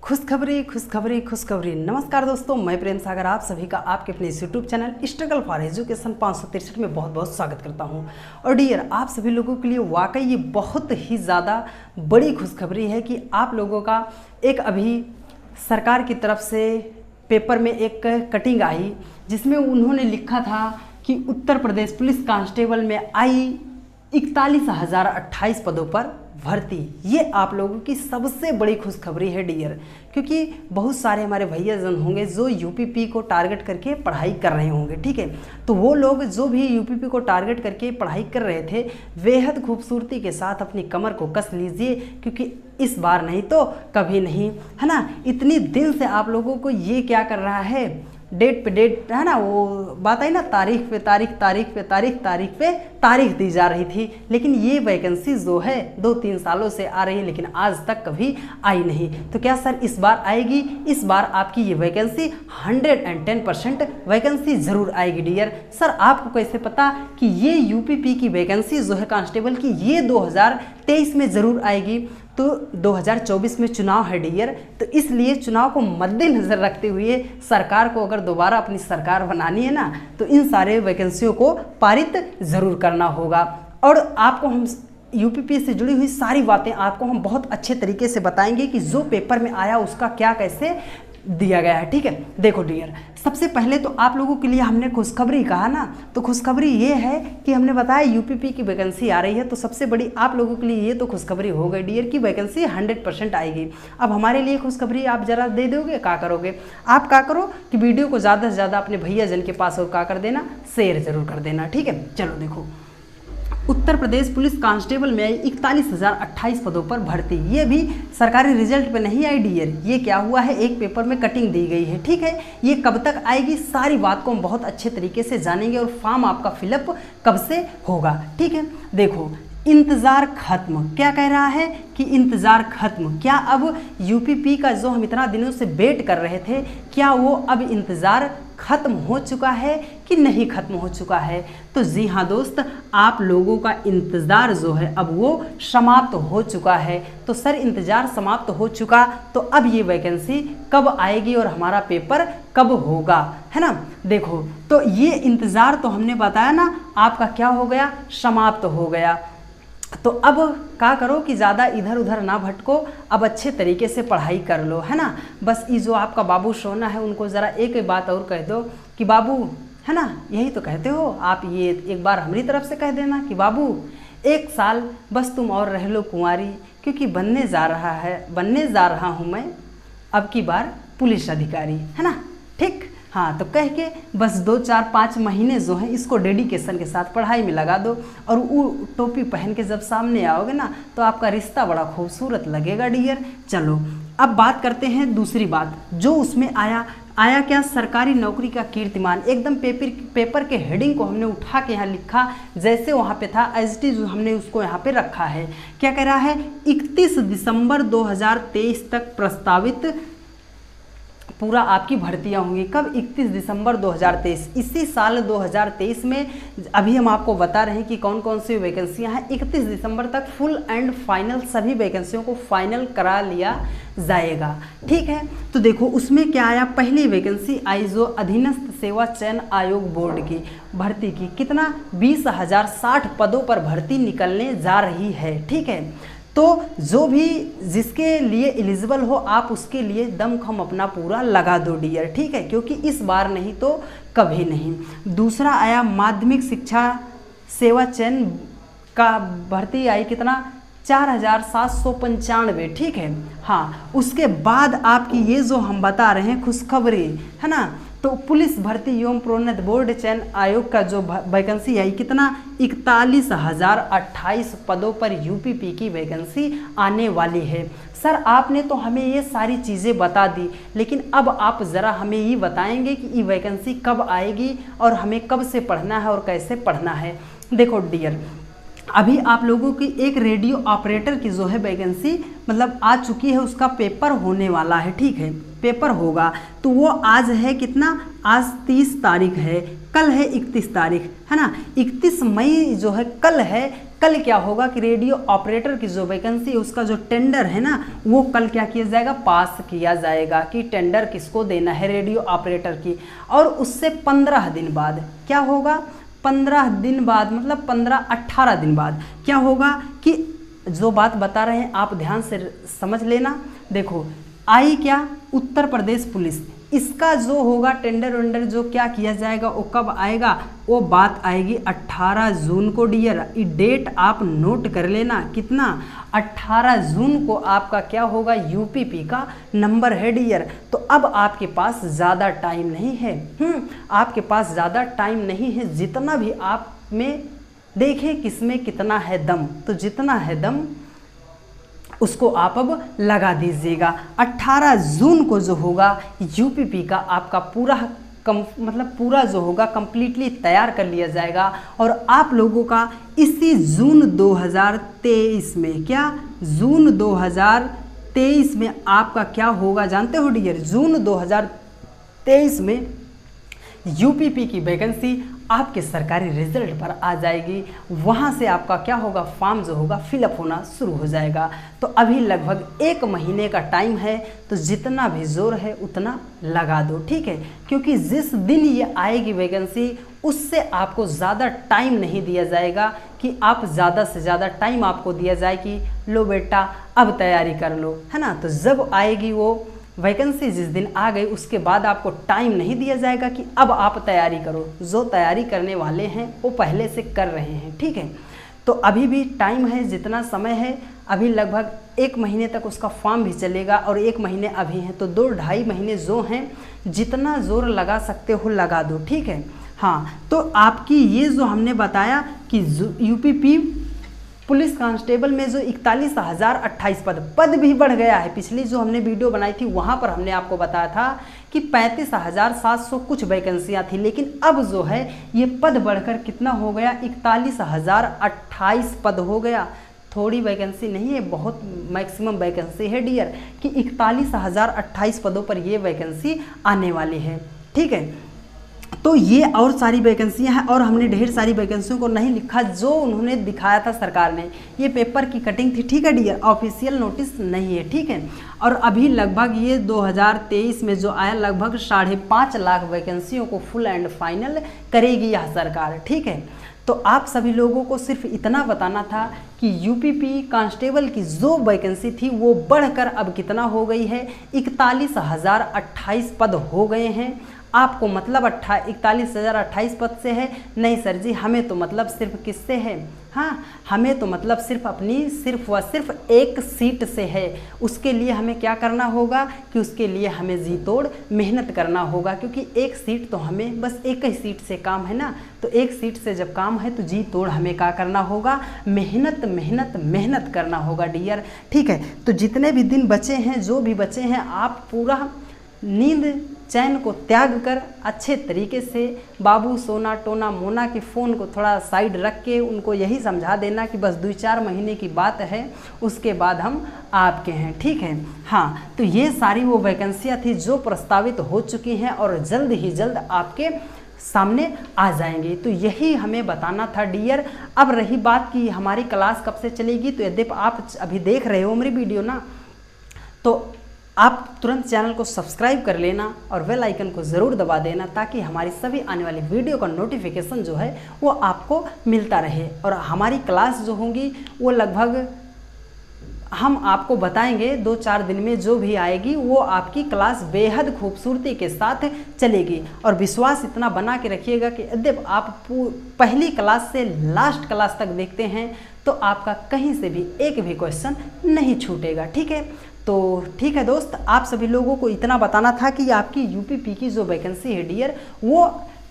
खुशखबरी खुशखबरी खुशखबरी। नमस्कार दोस्तों, मैं प्रेम सागर आप सभी का आपके अपने YouTube channel struggle for education 563 में बहुत बहुत स्वागत करता हूं। और डियर, आप सभी लोगों के लिए वाकई ये बहुत ही ज़्यादा बड़ी खुशखबरी है कि आप लोगों का एक अभी सरकार की तरफ से पेपर में एक कटिंग आई जिसमें उन्होंने लिखा था कि उत्तर प्रदेश पुलिस कांस्टेबल में आई 41,028 पदों पर भर्ती। ये आप लोगों की सबसे बड़ी खुशखबरी है डियर, क्योंकि बहुत सारे हमारे भैया जन होंगे जो यूपीपी को टारगेट करके पढ़ाई कर रहे होंगे, ठीक है। तो वो लोग जो भी यूपीपी को टारगेट करके पढ़ाई कर रहे थे, बेहद खूबसूरती के साथ अपनी कमर को कस लीजिए, क्योंकि इस बार नहीं तो कभी नहीं, है ना। इतनी दिन से आप लोगों को ये क्या कर रहा है, डेट पे डेट, है ना, वो बात आई ना, तारीख पे तारीख, तारीख पे तारीख, तारीख पे तारीख दी जा रही थी। लेकिन ये वैकेंसी जो है 2-3 सालों से आ रही है, लेकिन आज तक कभी आई नहीं। तो क्या सर इस बार आएगी? इस बार आपकी ये वैकेंसी 110% वैकेंसी ज़रूर आएगी डियर। सर आपको कैसे पता कि ये यूपीपी की वैकेंसी जो है कांस्टेबल की, ये 2023 में ज़रूर आएगी? तो 2024 में चुनाव है डियर, तो इसलिए चुनाव को मद्देनज़र रखते हुए सरकार को अगर दोबारा अपनी सरकार बनानी है ना, तो इन सारे वैकेंसियों को पारित ज़रूर करना होगा। और आपको हम यूपीपी से जुड़ी हुई सारी बातें आपको हम बहुत अच्छे तरीके से बताएंगे कि जो पेपर में आया उसका क्या कैसे दिया गया है, ठीक है। देखो डियर, सबसे पहले तो आप लोगों के लिए हमने खुशखबरी कहा ना, तो खुशखबरी ये है कि हमने बताया यूपीपी की वैकेंसी आ रही है। तो सबसे बड़ी आप लोगों के लिए ये तो खुशखबरी हो गई डियर कि वैकेंसी 100% आएगी। अब हमारे लिए खुशखबरी आप जरा दे दोगे, क्या करोगे? आप क्या करो कि वीडियो को ज़्यादा से ज़्यादा अपने भैया जन के पास और क्या कर देना, शेयर जरूर कर देना, ठीक है। चलो देखो, उत्तर प्रदेश पुलिस कांस्टेबल में आई 41,028 पदों पर भर्ती। ये भी सरकारी रिजल्ट पे नहीं आई डियर, ये क्या हुआ है, एक पेपर में कटिंग दी गई है, ठीक है। ये कब तक आएगी, सारी बात को हम बहुत अच्छे तरीके से जानेंगे। और फॉर्म आपका फिलअप कब से होगा, ठीक है। देखो, इंतज़ार खत्म, क्या कह रहा है कि इंतज़ार खत्म। क्या अब यूपीपी का जो हम इतना दिनों से वेट कर रहे थे, क्या वो अब इंतज़ार ख़त्म हो चुका है कि नहीं ख़त्म हो चुका है? तो जी हाँ दोस्त, आप लोगों का इंतज़ार जो है अब वो समाप्त हो चुका है। तो सर इंतज़ार समाप्त हो चुका, तो अब ये वैकेंसी कब आएगी और हमारा पेपर कब होगा, है ना। देखो, तो ये इंतज़ार तो हमने बताया ना आपका क्या हो गया, समाप्त हो गया। तो अब क्या करो कि ज़्यादा इधर उधर ना भटको, अब अच्छे तरीके से पढ़ाई कर लो, है ना। बस ये जो आपका बाबू सोना है उनको ज़रा एक बात और कह दो कि बाबू, है ना, यही तो कहते हो आप, ये एक बार हमारी तरफ से कह देना कि बाबू 1 साल बस तुम और रह लो कुंवारी, क्योंकि बनने जा रहा हूँ मैं अब की बार पुलिस अधिकारी, है ना, ठीक। हाँ, तो कह के बस 2-4-5 महीने जो हैं इसको डेडिकेशन के साथ पढ़ाई में लगा दो। और वो टोपी पहन के जब सामने आओगे ना, तो आपका रिश्ता बड़ा खूबसूरत लगेगा डियर। चलो अब बात करते हैं दूसरी बात जो उसमें आया क्या, सरकारी नौकरी का कीर्तिमान। एकदम पेपर के हेडिंग को हमने उठा के यहाँ लिखा, जैसे वहाँ पे था एज इट इज हमने उसको यहाँ पे रखा है। क्या कह रहा है, 31 दिसंबर 2023 तक प्रस्तावित पूरा आपकी भर्तियां होंगी। कब? 31 दिसंबर 2023, इसी साल 2023 में। अभी हम आपको बता रहे हैं कि कौन कौन सी वैकेंसियां हैं। 31 दिसंबर तक फुल एंड फाइनल सभी वैकेंसियों को फाइनल करा लिया जाएगा, ठीक है। तो देखो उसमें क्या आया, पहली वैकेंसी आई जो अधीनस्थ सेवा चयन आयोग बोर्ड की भर्ती की, कितना, 20,060 पदों पर भर्ती निकलने जा रही है, ठीक है। तो जो भी जिसके लिए एलिजिबल हो आप उसके लिए दमखम अपना पूरा लगा दो डियर, ठीक है, क्योंकि इस बार नहीं तो कभी नहीं। दूसरा आया माध्यमिक शिक्षा सेवा चयन का भर्ती आई, कितना, 4,795, ठीक है। हाँ, उसके बाद आपकी ये जो हम बता रहे हैं खुशखबरी, है ना, तो पुलिस भर्ती एवं प्रोन्नत बोर्ड चयन आयोग का जो वैकेंसी आई, कितना, 41,028 पदों पर यूपीपी की वैकेंसी आने वाली है। सर आपने तो हमें ये सारी चीज़ें बता दी, लेकिन अब आप ज़रा हमें ये बताएंगे कि ये वैकेंसी कब आएगी और हमें कब से पढ़ना है और कैसे पढ़ना है। देखो डियर, अभी आप लोगों की एक रेडियो ऑपरेटर की जो है वैकेंसी मतलब आ चुकी है, उसका पेपर होने वाला है, ठीक है, पेपर होगा। तो वो आज है कितना, आज 30 तारीख है, कल है 31 तारीख, है ना। 31 मई जो है कल है, कल क्या होगा कि रेडियो ऑपरेटर की जो वैकेंसी है उसका जो टेंडर है ना, वो कल क्या किया जाएगा, पास किया जाएगा कि टेंडर किसको देना है, रेडियो ऑपरेटर की। और उससे 15 दिन बाद क्या होगा, 15 दिन बाद मतलब 15-18 दिन बाद क्या होगा कि जो बात बता रहे हैं आप ध्यान से समझ लेना। देखो आई क्या, उत्तर प्रदेश पुलिस, इसका जो होगा टेंडर वेंडर जो क्या किया जाएगा वो कब आएगा, वो बात आएगी 18 जून को डियर। ये डेट आप नोट कर लेना, कितना, 18 जून को आपका क्या होगा, यूपीपी का नंबर है डियर। तो अब आपके पास ज़्यादा टाइम नहीं है, आपके पास ज़्यादा टाइम नहीं है। जितना भी आप में देखें किसमें कितना है दम, तो जितना है दम उसको आप अब लगा दीजिएगा। 18 जून को जो होगा यूपीपी का आपका पूरा मतलब पूरा जो होगा कंप्लीटली तैयार कर लिया जाएगा। और आप लोगों का इसी जून 2023 में, क्या जून 2023 में आपका क्या होगा जानते हो डियर, जून 2023 में यूपीपी की वैकेंसी आपके सरकारी रिजल्ट पर आ जाएगी। वहाँ से आपका क्या होगा, फॉर्म जो होगा फिलअप होना शुरू हो जाएगा। तो अभी लगभग 1 महीने का टाइम है, तो जितना भी जोर है उतना लगा दो, ठीक है। क्योंकि जिस दिन ये आएगी वैकेंसी उससे आपको ज़्यादा टाइम नहीं दिया जाएगा कि आप ज़्यादा से ज़्यादा टाइम आपको दिया जाए कि लो बेटा अब तैयारी कर लो, है ना। तो जब आएगी वो वैकेंसी जिस दिन आ गई उसके बाद आपको टाइम नहीं दिया जाएगा कि अब आप तैयारी करो। जो तैयारी करने वाले हैं वो पहले से कर रहे हैं, ठीक है। तो अभी भी टाइम है, जितना समय है अभी लगभग 1 महीने तक उसका फॉर्म भी चलेगा और 1 महीने अभी हैं, तो 2-2.5 महीने जो हैं जितना जोर लगा सकते हो लगा दो, ठीक है। हाँ, तो आपकी ये जो हमने बताया कि यूपीपी पुलिस कांस्टेबल में जो 41,028 पद भी बढ़ गया है। पिछली जो हमने वीडियो बनाई थी वहाँ पर हमने आपको बताया था कि 35,700 कुछ वैकेंसियाँ थी, लेकिन अब जो है ये पद बढ़कर कितना हो गया, 41,028 पद हो गया। थोड़ी वैकेंसी नहीं है, बहुत मैक्सिमम वैकेंसी है डियर कि 41,028 पदों पर ये वैकेंसी आने वाली है, ठीक है। तो ये और सारी वैकेंसियां हैं और हमने ढेर सारी वैकेंसियों को नहीं लिखा जो उन्होंने दिखाया था सरकार ने, ये पेपर की कटिंग थी, ठीक है डियर, ऑफिशियल नोटिस नहीं है, ठीक है। और अभी लगभग ये 2023 में जो आया लगभग 5.5 लाख वैकेंसियों को फुल एंड फाइनल करेगी यह सरकार, ठीक है। तो आप सभी लोगों को सिर्फ इतना बताना था कि यूपीपी कांस्टेबल की जो वैकेंसी थी वो बढ़कर अब कितना हो गई है, 41,028 पद हो गए हैं। आपको मतलब 41,028 पद से है, नहीं सर जी हमें तो मतलब सिर्फ किससे है, हाँ हमें तो मतलब सिर्फ अपनी सिर्फ व सिर्फ एक सीट से है। उसके लिए हमें क्या करना होगा कि उसके लिए हमें जी तोड़ मेहनत करना होगा, क्योंकि एक सीट तो हमें बस एक ही सीट से काम है ना। तो एक सीट से जब काम है तो जी तोड़ हमें क्या करना होगा, मेहनत मेहनत मेहनत करना होगा डियर, ठीक है। तो जितने भी दिन बचे हैं, जो भी बचे हैं, आप पूरा नींद चैन को त्याग कर अच्छे तरीके से बाबू सोना टोना मोना के फ़ोन को थोड़ा साइड रख के उनको यही समझा देना कि बस 2-4 महीने की बात है, उसके बाद हम आपके हैं, ठीक है। हाँ, तो ये सारी वो वैकेंसियाँ थी जो प्रस्तावित हो चुकी हैं और जल्द ही जल्द आपके सामने आ जाएंगे। तो यही हमें बताना था डियर। अब रही बात कि हमारी क्लास कब से चलेगी, तो यद्यपि आप अभी देख रहे हो मेरी वीडियो ना, तो आप तुरंत चैनल को सब्सक्राइब कर लेना और बेल आइकन को ज़रूर दबा देना ताकि हमारी सभी आने वाली वीडियो का नोटिफिकेशन जो है वो आपको मिलता रहे। और हमारी क्लास जो होंगी वो लगभग हम आपको बताएंगे 2-4 दिन में जो भी आएगी वो आपकी क्लास बेहद खूबसूरती के साथ चलेगी। और विश्वास इतना बना के रखिएगा कि यद्यपि आप पहली क्लास से लास्ट क्लास तक देखते हैं तो आपका कहीं से भी एक भी क्वेश्चन नहीं छूटेगा, ठीक है। तो ठीक है दोस्त, आप सभी लोगों को इतना बताना था कि आपकी यूपीपी की जो वैकेंसी है डियर वो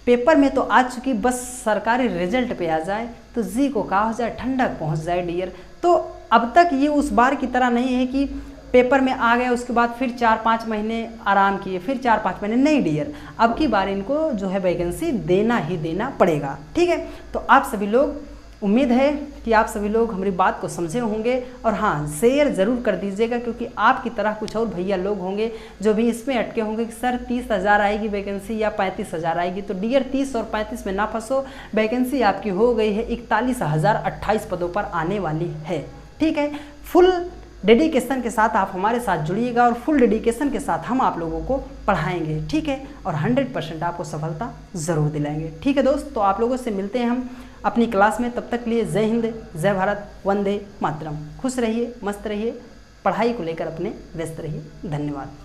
पेपर में तो आ चुकी, बस सरकारी रिजल्ट पे आ जाए तो जी को कहा हो जाए ठंडक पहुंच जाए डियर। तो अब तक ये उस बार की तरह नहीं है कि पेपर में आ गया उसके बाद फिर 4-5 महीने आराम किए, फिर 4-5 महीने नहीं डियर, अब की बार इनको जो है वैकेंसी देना ही देना पड़ेगा, ठीक है। तो आप सभी लोग उम्मीद है कि आप सभी लोग हमारी बात को समझे होंगे, और हाँ, शेयर ज़रूर कर दीजिएगा, क्योंकि आपकी तरह कुछ और भैया लोग होंगे जो भी इसमें अटके होंगे कि सर 30,000 आएगी वैकेंसी या 35,000 आएगी। तो डियर 30 और 35 में ना फंसो, वैकेंसी आपकी हो गई है 41,028 पदों पर आने वाली है। ठीक है, फुल डेडिकेशन के साथ आप हमारे साथ जुड़िएगा, और फुल डेडिकेशन के साथ हम आप लोगों को पढ़ाएंगे। ठीक है, और 100% आपको सफलता ज़रूर दिलाएंगे। ठीक है दोस्त, तो आप लोगों से मिलते हैं हम अपनी क्लास में। तब तक के लिए जय हिंद, जय भारत, वंदे मातरम। खुश रहिए, मस्त रहिए, पढ़ाई को लेकर अपने व्यस्त रहिए। धन्यवाद।